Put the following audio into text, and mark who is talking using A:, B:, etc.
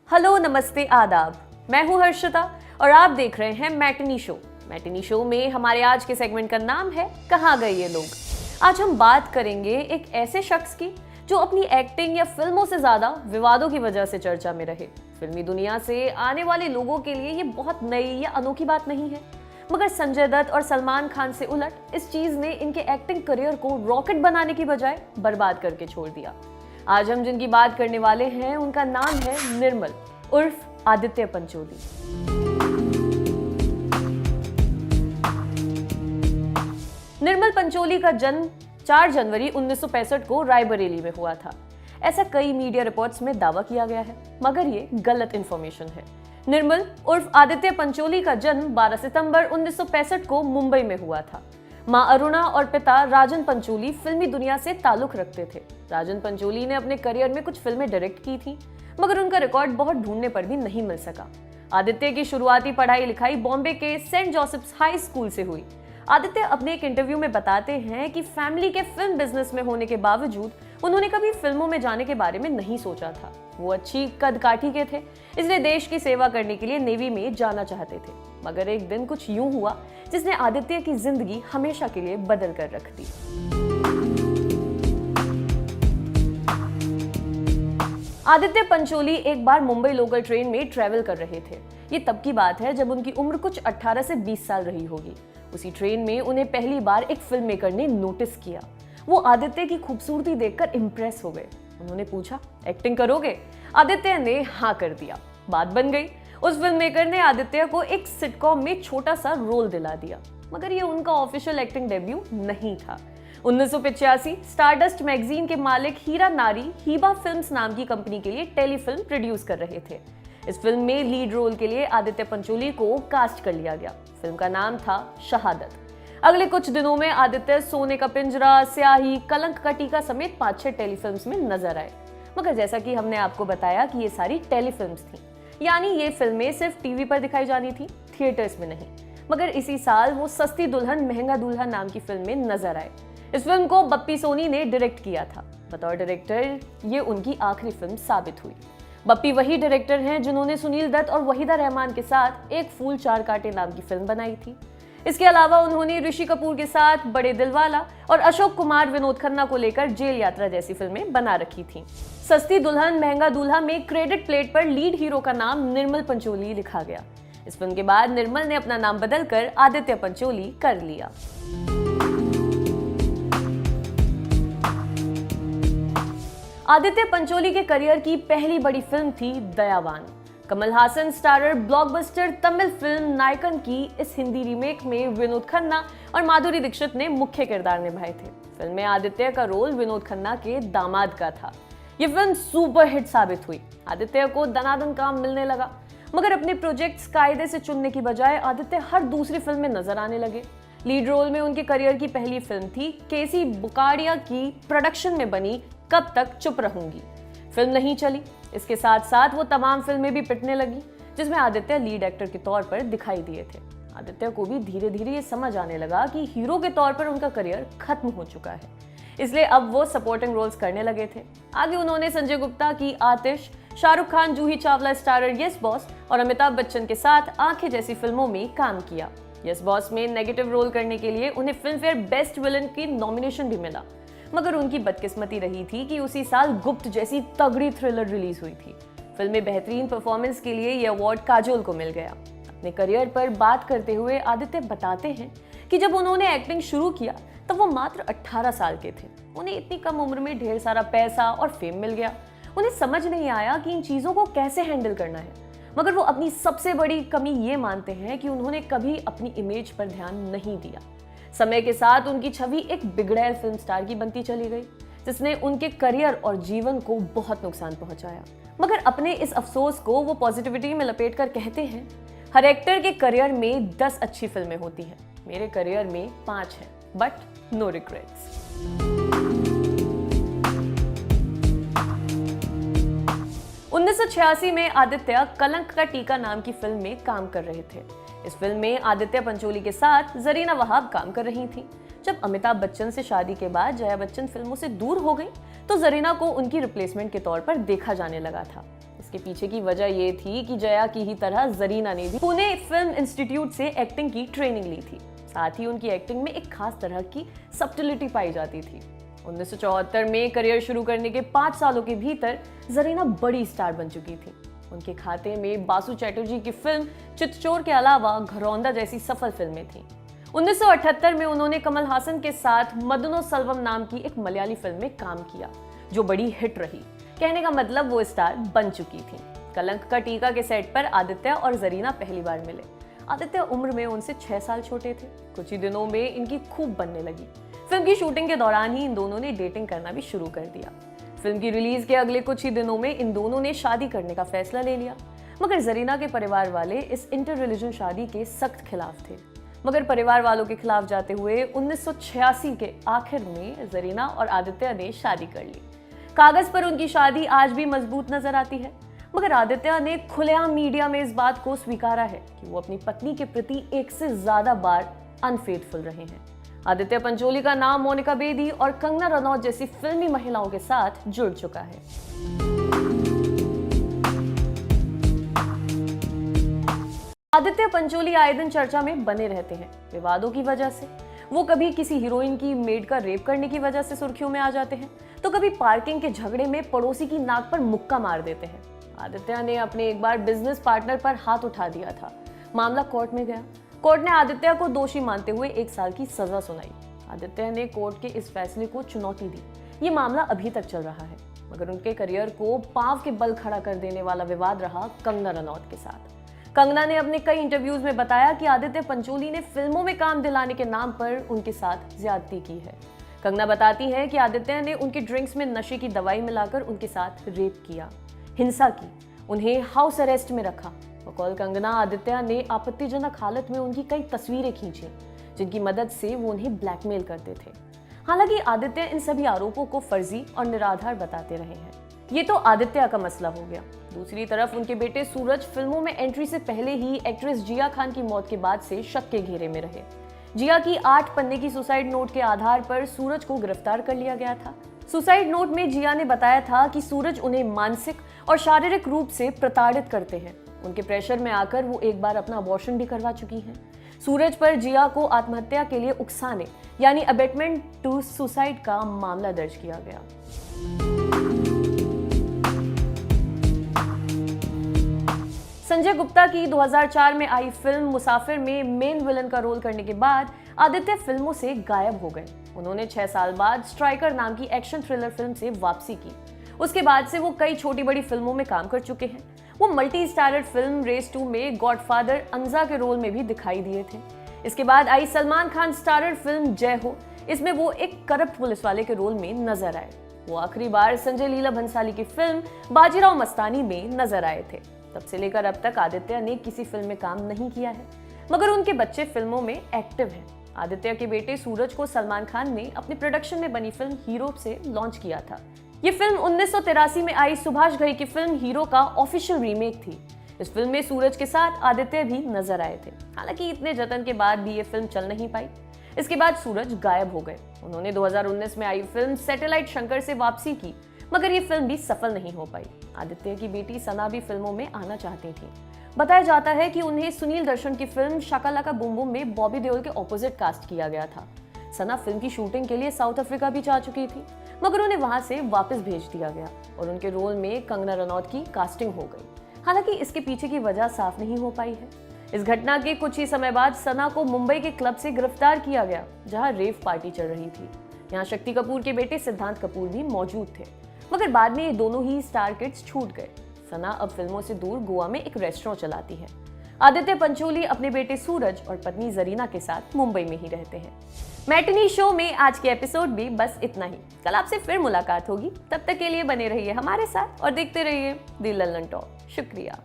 A: Hello, नमस्ते, आदाब। मैं हूं हर्षिता और आप देख रहे हैं मैटिनी शो। मैटिनी शो में हमारे आज के सेगमेंट का नाम है कहाँ गए ये लोग। आज हम बात करेंगे एक ऐसे शख्स की जो अपनी एक्टिंग या फिल्मों से ज्यादा विवादों की वजह से चर्चा में रहे। फिल्मी दुनिया से आने वाले लोगों के लिए ये बहुत नई या अनोखी बात नहीं है, मगर संजय दत्त और सलमान खान से उलट इस चीज ने इनके एक्टिंग करियर को रॉकेट बनाने की बजाय बर्बाद करके छोड़ दिया। आज हम जिनकी बात करने वाले हैं उनका नाम है निर्मल उर्फ आदित्य पंचोली। निर्मल पंचोली का जन्म 4 जनवरी 1965 को रायबरेली में हुआ था। ऐसा कई मीडिया रिपोर्ट्स में दावा किया गया है, मगर ये गलत इंफॉर्मेशन है। निर्मल उर्फ आदित्य पंचोली का जन्म 12 सितंबर 1965 को मुंबई में हुआ था। मां अरुणा और पिता राजन पंचोली फिल्मी दुनिया से ताल्लुक रखते थे। राजन पंचोली ने अपने करियर में कुछ फिल्में डायरेक्ट की थी, मगर उनका रिकॉर्ड बहुत ढूंढने पर भी नहीं मिल सका। आदित्य की शुरुआती पढ़ाई लिखाई बॉम्बे के सेंट जोसेफ्स हाई स्कूल से हुई। आदित्य अपने एक इंटरव्यू में बताते हैं कि फैमिली के फिल्म बिजनेस में होने के बावजूद उन्होंने कभी फिल्मों में जाने के बारे में नहीं सोचा था। वो अच्छी कद काठी के थे, इसलिए देश की सेवा करने के लिए नेवी में जाना चाहते थे। मगर एक दिन कुछ यूं हुआ जिसने आदित्य की जिंदगी हमेशा के लिए बदल कर रख दी। आदित्य पंचोली एक बार मुंबई लोकल ट्रेन में ट्रैवल कर रहे थे। ये तब की बात है जब उनकी उम्र कुछ 18 से 20 साल रही होगी। उसी ट्रेन में उन्हें पहली बार एक फिल्म मेकर ने नोटिस किया। वो आदित्य की खूबसूरती देखकर इम्प्रेस हो गए। उन्होंने पूछा, एक्टिंग करोगे? आदित्य ने हाँ कर दिया। बात बन गई। उस फिल्म मेकर ने आदित्य को एक सिटकॉम में छोटा सा रोल दिला दिया, मगर ये उनका ऑफिशियल एक्टिंग डेब्यू नहीं था। 1985 स्टारडस्ट मैगजीन के मालिक हीरा नारी हीबा फिल्म्स नाम की कंपनी के लिए टेलीफिल्म प्रोड्यूस कर रहे थे। इस फिल्म में लीड रोल के लिए आदित्य पंचोली को कास्ट कर लिया गया। फिल्म का नाम था शहादत। अगले कुछ दिनों में आदित्य सोने का पिंजरा, स्याही, कलंक का टीका समेत 5-6 टेलीफिल्म्स में नजर आए। मगर जैसा कि हमने आपको बताया कि ये सारी टेलीफिल्म्स थी, यानी ये फिल्में सिर्फ टीवी पर दिखाई जानी थी, थिएटर्स में नहीं। मगर इसी साल वो सस्ती दुल्हन महंगा दूल्हा नाम की फिल्म में नजर आए। इस फिल्म को बप्पी सोनी ने डायरेक्ट किया था। बतौर डायरेक्टर ये उनकी आखिरी फिल्म साबित हुई। बप्पी वही डायरेक्टर हैं जिन्होंने सुनील दत्त और वहीदा रहमान के साथ एक फूल 4 कांटे नाम की फिल्म बनाई थी। इसके अलावा उन्होंने ऋषि कपूर के साथ बड़े दिलवाला और अशोक कुमार विनोद खन्ना को लेकर जेल यात्रा जैसी फिल्में बना रखी थीं। सस्ती दुल्हन महंगा दूल्हा में क्रेडिट प्लेट पर लीड हीरो का नाम निर्मल पंचोली लिखा गया। इस फिल्म के बाद निर्मल ने अपना नाम बदलकर आदित्य पंचोली कर लिया। आदित्य पंचोली के करियर की पहली बड़ी फिल्म थी Dayavan. Kamal Haasan starrer blockbuster Tamil film Nayakan की इस हिंदी रीमेक में विनोद खन्ना और माधुरी दीक्षित ने मुख्य किरदार निभाए थे। फिल्म में आदित्य का रोल विनोद खन्ना के दामाद का था। ये फिल्म सुपर हिट साबित हुई। आदित्य को दनादन काम मिलने लगा, मगर अपने प्रोजेक्ट्स कायदे से चुनने की बजाय आदित्य हर दूसरी फिल्म में नजर आने लगे। लीड रोल में उनके करियर की पहली फिल्म थी केसी बुकाडिया की प्रोडक्शन में बनी कब तक चुप रहूंगी। फिल्म नहीं चली। इसके साथ साथ वो तमाम फिल्में भी पिटने लगी जिसमें आदित्य लीड एक्टर के तौर पर दिखाई दिए थे। आदित्य को भी धीरे धीरे ये समझ आने लगा कि हीरो के तौर पर उनका करियर खत्म हो चुका है, इसलिए अब वो सपोर्टिंग रोल्स करने लगे थे। आगे उन्होंने संजय गुप्ता की आतिश, Shahrukh Khan, Juhi Chawla starrer yes boss और अमिताभ बच्चन के साथ आंखें जैसी फिल्मों में काम किया। यस बॉस में नेगेटिव रोल करने के लिए उन्हें फिल्म फेयर बेस्ट विलन की नॉमिनेशन भी मिला, मगर उनकी बदकिस्मती रही थी कि उसी साल गुप्त जैसी तगड़ी थ्रिलर रिलीज हुई थी। फिल्म में बेहतरीन परफॉर्मेंस के लिए यह अवार्ड काजोल को मिल गया। अपने करियर पर बात करते हुए आदित्य बताते हैं कि जब उन्होंने एक्टिंग शुरू किया तब वो मात्र 18 साल के थे। उन्हें इतनी कम उम्र में ढेर सारा पैसा और फेम मिल गया। उन्हें समझ नहीं आया कि इन चीजों को कैसे हैंडल करना है, मगर वो अपनी सबसे बड़ी कमी ये मानते हैं कि उन्होंने कभी अपनी इमेज पर ध्यान नहीं दिया। समय के साथ उनकी छवि एक बिगड़ैल फिल्म स्टार की बनती चली गई, जिसने उनके करियर और जीवन को बहुत नुकसान पहुंचाया। मगर अपने इस अफसोस को वो पॉजिटिविटी में लपेटकर कहते हैं, हर एक्टर के करियर में 10 अच्छी फिल्में होती हैं, मेरे करियर में 5 हैं, बट नो रिग्रेट्स। 1986 में आदित्य कलंक का टीका नाम की फिल्म में काम कर रहे थे। इस फिल्म में आदित्य पंचोली के साथ जरीना वहाब काम कर रही थी। जब अमिताभ बच्चन से शादी के बाद जया बच्चन फिल्मों से दूर हो गई तो जरीना को उनकी रिप्लेसमेंट के तौर पर देखा जाने लगा था। इसके पीछे की वजह ये थी कि जया की ही तरह जरीना ने भी पुणे फिल्म इंस्टीट्यूट से एक्टिंग की ट्रेनिंग ली थी। साथ ही उनकी एक्टिंग में एक खास तरह की सब्टिलिटी पाई जाती थी। 1974 में करियर शुरू करने के 5 सालों के भीतर जरीना बड़ी स्टार बन चुकी थी। उनके खाते में बासु चैटर्जी की फिल्म चितचोर के अलावा घरौंदा जैसी सफल फिल्में थीं। 1978 में उन्होंने कमल हासन के साथ मदनो सल्वम नाम की एक मलयाली फिल्म में काम किया, जो बड़ी हिट रही। कहने का मतलब वो स्टार बन चुकी थी। कलंक का टीका के सेट पर आदित्य और जरीना पहली बार मिले। आदित्य उम्र में उनसे 6 साल छोटे थे। कुछ ही दिनों में इनकी खूब बनने लगी। फिल्म की शूटिंग के दौरान ही इन दोनों ने डेटिंग करना भी शुरू कर दिया। फिल्म की रिलीज के अगले कुछ ही दिनों में इन दोनों ने शादी करने का फैसला ले लिया, मगर जरीना के परिवार वाले इस इंटर रिलीजन शादी के सख्त खिलाफ थे। मगर परिवार वालों के खिलाफ जाते हुए 1986 के आखिर में जरीना और आदित्य ने शादी कर ली। कागज पर उनकी शादी आज भी मजबूत नजर आती है, मगर आदित्य ने खुलेआम मीडिया में इस बात को स्वीकारा है कि वो अपनी पत्नी के प्रति 1 से ज्यादा बार अनफेथफुल रहे हैं। आदित्य पंचोली का नाम मोनिका बेदी और कंगना रनौत जैसी फिल्मी महिलाओं के साथ जुड़ चुका है। आदित्य पंचोली आए दिन चर्चा में बने रहते हैं विवादों की वजह से। वो कभी किसी हीरोइन की मेड का रेप करने की वजह से सुर्खियों में आ जाते हैं, तो कभी पार्किंग के झगड़े में पड़ोसी की नाक पर मुक्का मार देते हैं। आदित्य ने अपने एक बार बिजनेस पार्टनर पर हाथ उठा दिया था। मामला कोर्ट में गया। कोर्ट ने आदित्य को दोषी मानते हुए 1 साल की सजा सुनाई। आदित्य ने कोर्ट के इस फैसले को चुनौती दी। ये मामला अभी तक चल रहा है, मगर उनके करियर को पांव के बल खड़ा कर देने वाला विवाद रहा कंगना रनौत के साथ। कंगना ने अपने कई इंटरव्यूज में बताया कि आदित्य पंचोली ने फिल्मों में काम दिलाने के नाम पर उनके साथ ज्यादती की है। कंगना बताती है कि आदित्य ने उनके ड्रिंक्स में नशे की दवाई मिलाकर उनके साथ रेप किया, हिंसा की, उन्हें हाउस अरेस्ट में रखा। बकौल कंगना, आदित्य ने आपत्तिजनक हालत में उनकी कई तस्वीरें खींची, जिनकी मदद से वो उन्हें ब्लैकमेल करते थे। हालांकि आदित्य इन सभी आरोपों को फर्जी और निराधार बताते रहे हैं। ये तो आदित्य का मसला हो गया। दूसरी तरफ उनके बेटे सूरज फिल्मों में एंट्री से पहले ही एक्ट्रेस जिया खान की मौत के बाद से शक के घेरे में रहे। जिया की 8 पन्ने की सुसाइड नोट के आधार पर सूरज को गिरफ्तार कर लिया गया था। सुसाइड नोट में जिया ने बताया था कि सूरज उन्हें मानसिक और शारीरिक रूप से प्रताड़ित करते हैं। उनके प्रेशर में आकर वो एक बार अपना अबॉर्शन भी करवा चुकी हैं। सूरज पर जिया को आत्महत्या के लिए उकसाने यानी अबेटमेंट टू सुसाइड का मामला दर्ज किया गया। संजय गुप्ता की 2004 में आई फिल्म मुसाफिर में मेन विलन का रोल करने के बाद आदित्य फिल्मों से गायब हो गए। उन्होंने 6 साल बाद स्ट्राइकर नाम की एक्शन थ्रिलर फिल्म से वापसी की। उसके बाद से वो कई छोटी बड़ी फिल्मों में काम कर चुके हैं। वो मल्टी स्टारर फिल्म रेस 2 में गॉडफादर अंजा के रोल में भी दिखाई दिए थे। इसके बाद आई सलमान खान स्टारर फिल्म जय हो। इसमें वो एक करप्ट पुलिस वाले के रोल में नजर आए। वो आखिरी बार संजय लीला भंसाली की फिल्म बाजीराव मस्तानी में नजर आए थे। तब से लेकर अब तक आदित्य ने किसी फिल्म में काम नहीं किया है, मगर उनके बच्चे फिल्मों में एक्टिव हैं। आदित्य के बेटे सूरज को सलमान खान ने अपनी प्रोडक्शन में बनी फिल्म हीरो से लॉन्च किया था। ये फिल्म 1983 में आई सुभाष घई की फिल्म हीरो का ऑफिशियल रीमेक थी। इस फिल्म में सूरज के साथ आदित्य भी नजर आए थे। हालांकि इतने जतन के बाद भी ये फिल्म चल नहीं पाई। इसके बाद सूरज गायब हो गए। उन्होंने 2019 में आई फिल्म सैटेलाइट शंकर से वापसी की, मगर ये फिल्म भी सफल नहीं हो पाई। आदित्य की बेटी सना भी फिल्मों में आना चाहती थी। बताया जाता है कि उन्हें सुनील दर्शन की फिल्म शाका लाका बूम बूम में बॉबी देओल के ऑपोजिट कास्ट किया गया था। सना फिल्म की शूटिंग के लिए साउथ अफ्रीका भी जा चुकी थी, मगर उन्हें वहां से वापस भेज दिया गया और उनके रोल में कंगना रनौत की कास्टिंग हो गई। हालांकि इसके पीछे की वजह साफ नहीं हो पाई है। इस घटना के कुछ ही समय बाद सना को मुंबई के क्लब से गिरफ्तार किया गया, जहां रेव पार्टी चल रही थी। यहाँ शक्ति कपूर के बेटे सिद्धांत कपूर भी मौजूद थे, मगर बाद में ये दोनों ही स्टार किड्स छूट गए। सना अब फिल्मों से दूर गोवा में एक रेस्टोरेंट चलाती है। आदित्य पंचोली अपने बेटे सूरज और पत्नी जरीना के साथ मुंबई में ही रहते हैं। मैटिनी शो में आज के एपिसोड भी बस इतना ही। कल आपसे फिर मुलाकात होगी। तब तक के लिए बने रहिए हमारे साथ और देखते रहिए दी लल्लन टॉक। शुक्रिया।